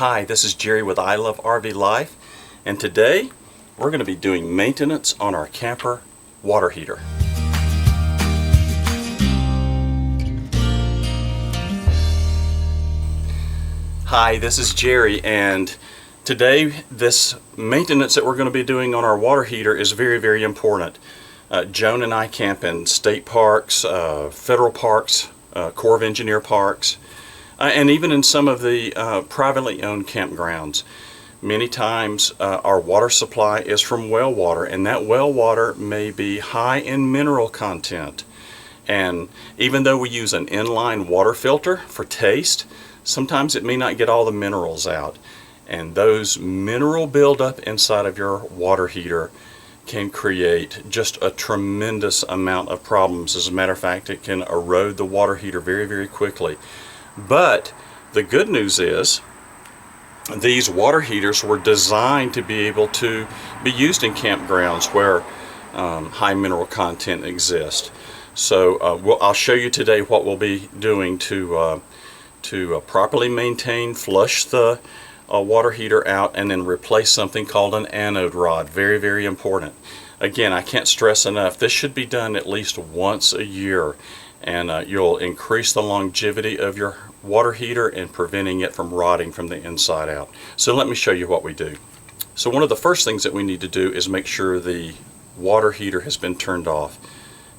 Hi, this is Jerry with I Love RV Life, and today we're going to be doing maintenance on our camper water heater. Hi, this is Jerry, and today this maintenance that we're going to be doing on our water heater is very important. Joan and I camp in state parks, federal parks, Corps of Engineer parks, and even in some of the privately owned campgrounds. Many times our water supply is from well water, and that well water may be high in mineral content. And even though we use an inline water filter for taste, sometimes it may not get all the minerals out. And those mineral buildup inside of your water heater can create just a tremendous amount of problems. As a matter of fact, it can erode the water heater very quickly. But the good news is these water heaters were designed to be able to be used in campgrounds where high mineral content exists. So I'll show you today what we'll be doing to properly maintain, flush the water heater out, and then replace something called an anode rod. Very important. Again, I can't stress enough, this should be done at least once a year, and you'll increase the longevity of your water heater and preventing it from rotting from the inside out. So let me show you what we do. So one of the first things that we need to do is make sure the water heater has been turned off.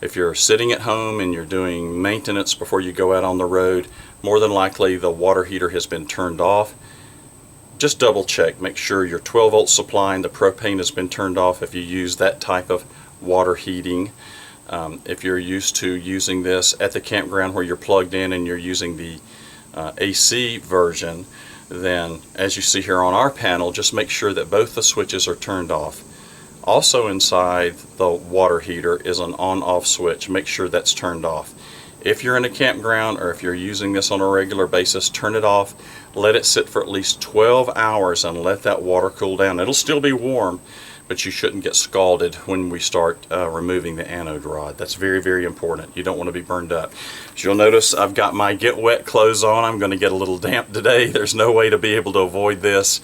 If you're sitting at home and you're doing maintenance before you go out on the road, more than likely the water heater has been turned off. Just double check, make sure your 12-volt supply and the propane has been turned off if you use that type of water heating. If you're used to using this at the campground where you're plugged in and you're using the AC version, then as you see here on our panel, just make sure that both the switches are turned off. Also inside the water heater is an on-off switch. Make sure that's turned off. If you're in a campground or if you're using this on a regular basis, turn it off. Let it sit for at least 12 hours and let that water cool down. It'll still be warm, but you shouldn't get scalded when we start removing the anode rod. That's very important. You don't want to be burned up. As you'll notice, I've got my get wet clothes on. I'm going to get a little damp today. There's no way to be able to avoid this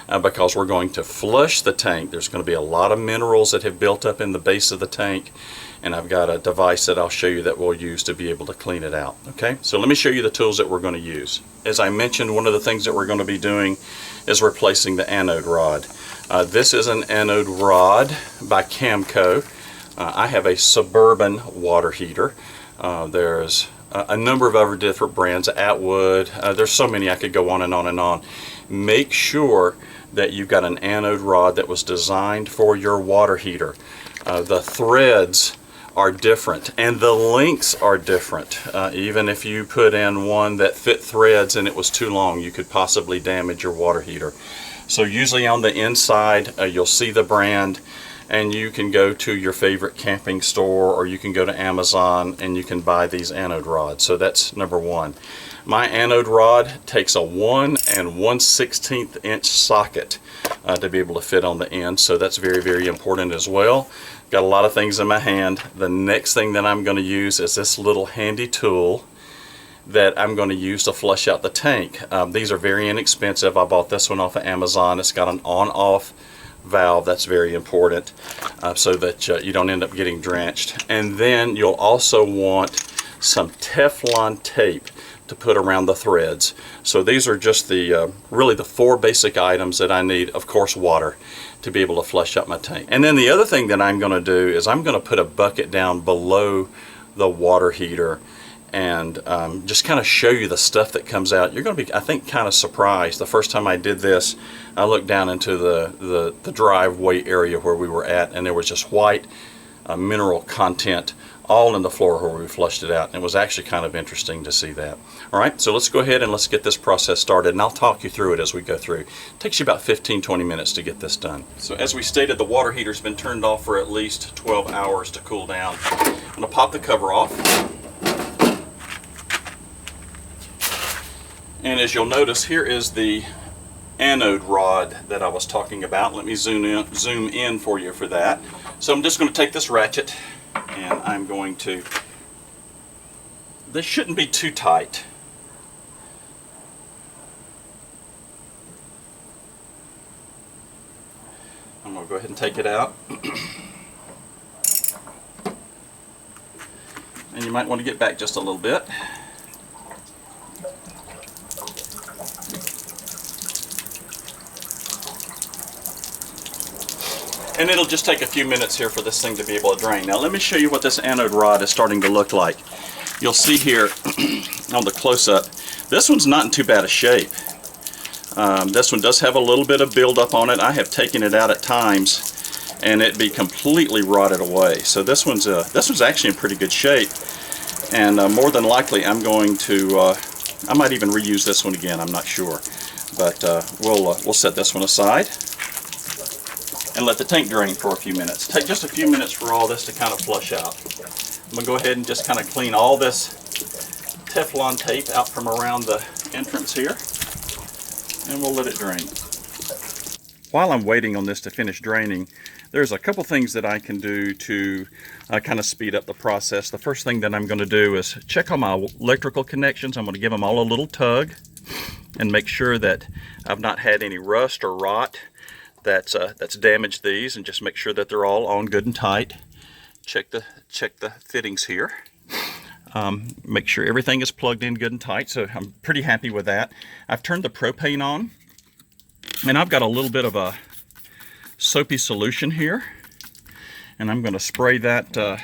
because we're going to flush the tank. There's going to be a lot of minerals that have built up in the base of the tank, and I've got a device that I'll show you that we'll use to be able to clean it out. Okay, so let me show you the tools that we're going to use. As I mentioned, one of the things that we're going to be doing is replacing the anode rod. This is an anode rod by Camco. I have a Suburban water heater. There's a number of other different brands, Atwood. There's so many, I could go on and on and on. Make sure that you've got an anode rod that was designed for your water heater. The threads are different and the lengths are different. Even if you put in one that fit threads and it was too long, you could possibly damage your water heater. So usually on the inside you'll see the brand, and you can go to your favorite camping store or you can go to Amazon and you can buy these anode rods. So that's number one. My anode rod takes a 1 1/16 inch socket to be able to fit on the end, so that's very important as well. Got a lot of things in my hand. The next thing that I'm going to use is this little handy tool that I'm going to use to flush out the tank. These are very inexpensive. I bought this one off of Amazon. It's got an on-off valve. That's very important so that you don't end up getting drenched. And then you'll also want some Teflon tape to put around the threads. So these are just the really the 4 basic items that I need. Of course, water to be able to flush up my tank. And then the other thing that I'm going to do is I'm going to put a bucket down below the water heater and just kind of show you the stuff that comes out. You're going to be, I think, kind of surprised. The first time I did this, I looked down into the driveway area where we were at, and there was just white mineral content all in the floor where we flushed it out. And it was actually kind of interesting to see that. All right, so let's go ahead and let's get this process started, and I'll talk you through it as we go through. It takes you about 15-20 minutes to get this done. So as we stated, the water heater's been turned off for at least 12 hours to cool down. I'm going to pop the cover off. And as you'll notice, here is the anode rod that I was talking about. Let me zoom in for you for that. So I'm just going to take this ratchet and I'm going to, this shouldn't be too tight. I'm going to go ahead and take it out. And you might want to get back just a little bit. And it'll just take a few minutes here for this thing to be able to drain. Now let me show you what this anode rod is starting to look like. You'll see here on the close-up, this one's not in too bad a shape. This one does have a little bit of buildup on it. I have taken it out at times and it'd be completely rotted away. So this one's actually in pretty good shape. And more than likely I'm going to, I might even reuse this one again, I'm not sure. But we'll set this one aside and let the tank drain for a few minutes. Take just a few minutes for all this to kind of flush out. I'm going to go ahead and just kind of clean all this Teflon tape out from around the entrance here, and we'll let it drain. While I'm waiting on this to finish draining, there's a couple things that I can do to kind of speed up the process. The first thing that I'm going to do is check on my electrical connections. I'm going to give them all a little tug and make sure that I've not had any rust or rot that's damaged these, and just make sure that they're all on good and tight. Check the fittings here. Make sure everything is plugged in good and tight, so I'm pretty happy with that. I've turned the propane on, and I've got a little bit of a soapy solution here, and I'm going to spray that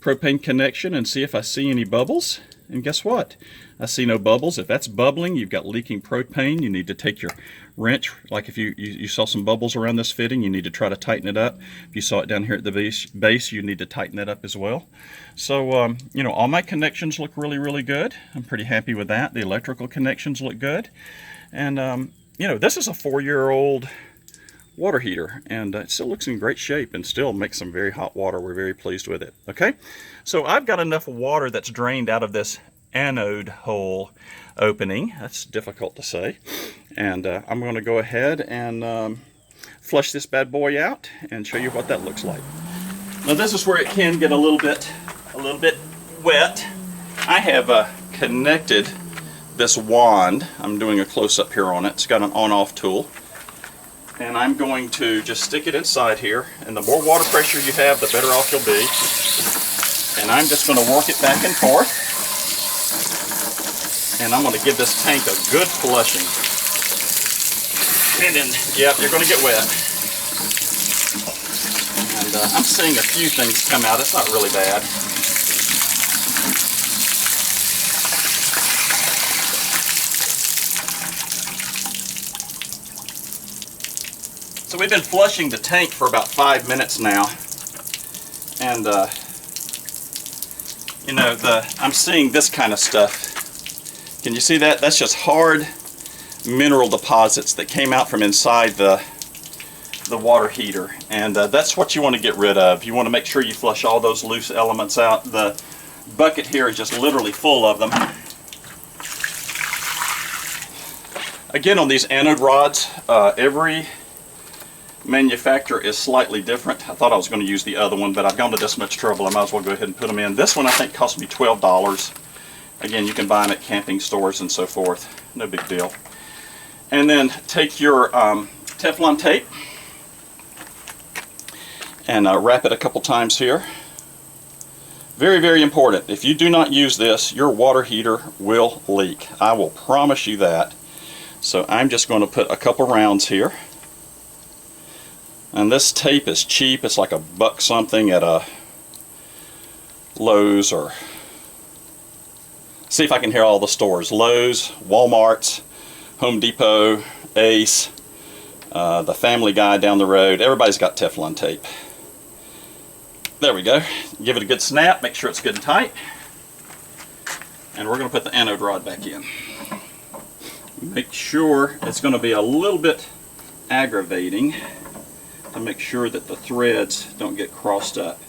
propane connection and see if I see any bubbles. And guess what? I see no bubbles. If that's bubbling, you've got leaking propane. You need to take your wrench, like if you saw some bubbles around this fitting, you need to try to tighten it up. If you saw it down here at the base, you need to tighten it up as well. So, you know, all my connections look really, really good. I'm pretty happy with that. The electrical connections look good. And, you know, this is a 4-year-old water heater, and it still looks in great shape and still makes some very hot water. We're very pleased with it. Okay, so I've got enough water that's drained out of this anode hole opening. That's difficult to say. And I'm going to go ahead and flush this bad boy out and show you what that looks like. Now this is where it can get a little bit wet. I have connected this wand. I'm doing a close-up here on it. It's got an on-off tool. And I'm going to just stick it inside here. And the more water pressure you have, the better off you'll be. And I'm just going to work it back and forth. And I'm going to give this tank a good flushing. And then, yeah, you're going to get wet. And I'm seeing a few things come out. It's not really bad. So we've been flushing the tank for about 5 minutes now. And, you know, I'm seeing this kind of stuff. Can you see that? That's just hard mineral deposits that came out from inside the water heater, and that's what you want to get rid of. You want to make sure you flush all those loose elements out. The bucket here is just literally full of them. Again, on these anode rods, every manufacturer is slightly different. I thought I was going to use the other one, but I've gone to this much trouble. I might as well go ahead and put them in. This one I think cost me $12. Again, you can buy them at camping stores and so forth. No big deal. And then take your Teflon tape and wrap it a couple times here. Very, very important. If you do not use this, your water heater will leak. I will promise you that. So I'm just going to put a couple rounds here. And this tape is cheap. It's like $1 something at a Lowe's, or see if I can hear all the stores. Lowe's, Walmart's, Home Depot, Ace, the Family Guy down the road. Everybody's got Teflon tape. There we go. Give it a good snap. Make sure it's good and tight. And we're going to put the anode rod back in. Make sure it's going to be a little bit aggravating to make sure that the threads don't get crossed up.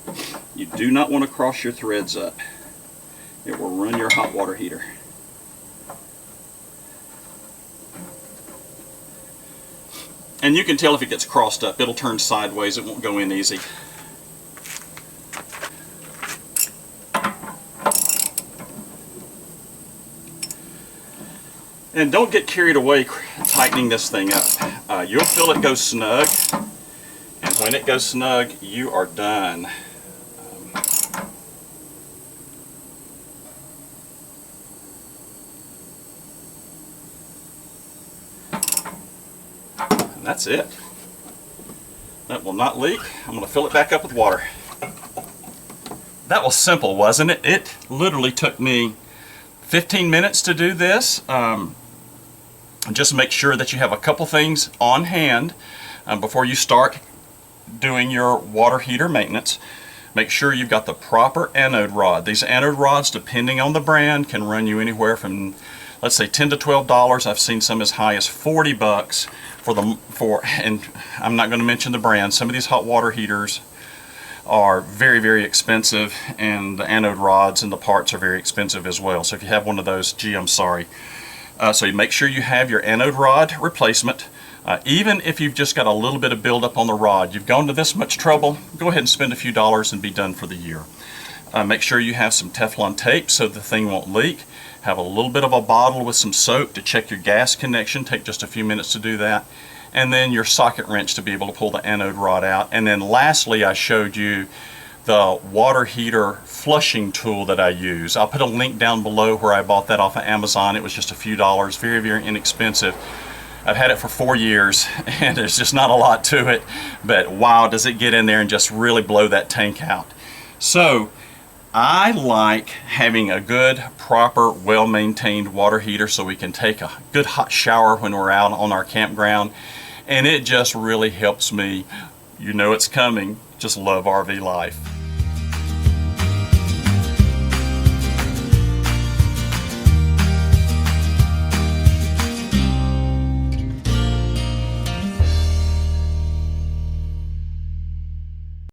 You do not want to cross your threads up. It will run your hot water heater. And you can tell if it gets crossed up. It'll turn sideways. It won't go in easy. And don't get carried away tightening this thing up. You'll feel it go snug, and when it goes snug, you are done. And that's it. That will not leak. I'm going to fill it back up with water. That was simple, wasn't it? It literally took me 15 minutes to do this. Just make sure that you have a couple things on hand before you start doing your water heater maintenance. Make sure you've got the proper anode rod. These anode rods, depending on the brand, can run you anywhere from, let's say, $10 to $12. I've seen some as high as $40 and I'm not going to mention the brand. Some of these hot water heaters are very, very expensive, and the anode rods and the parts are very expensive as well. So if you have one of those, gee, I'm sorry. So you make sure you have your anode rod replacement. Even if you've just got a little bit of buildup on the rod, you've gone to this much trouble, go ahead and spend a few dollars and be done for the year. Make sure you have some Teflon tape so the thing won't leak. Have a little bit of a bottle with some soap to check your gas connection. Take just a few minutes to do that. And then your socket wrench to be able to pull the anode rod out. And then lastly, I showed you the water heater flushing tool that I use. I'll put a link down below where I bought that off of Amazon. It was just a few dollars, very, very inexpensive. I've had it for 4 years, and there's just not a lot to it, but wow, does it get in there and just really blow that tank out. So I like having a good, proper, well-maintained water heater so we can take a good hot shower when we're out on our campground, and it just really helps me, you know it's coming, just love RV life.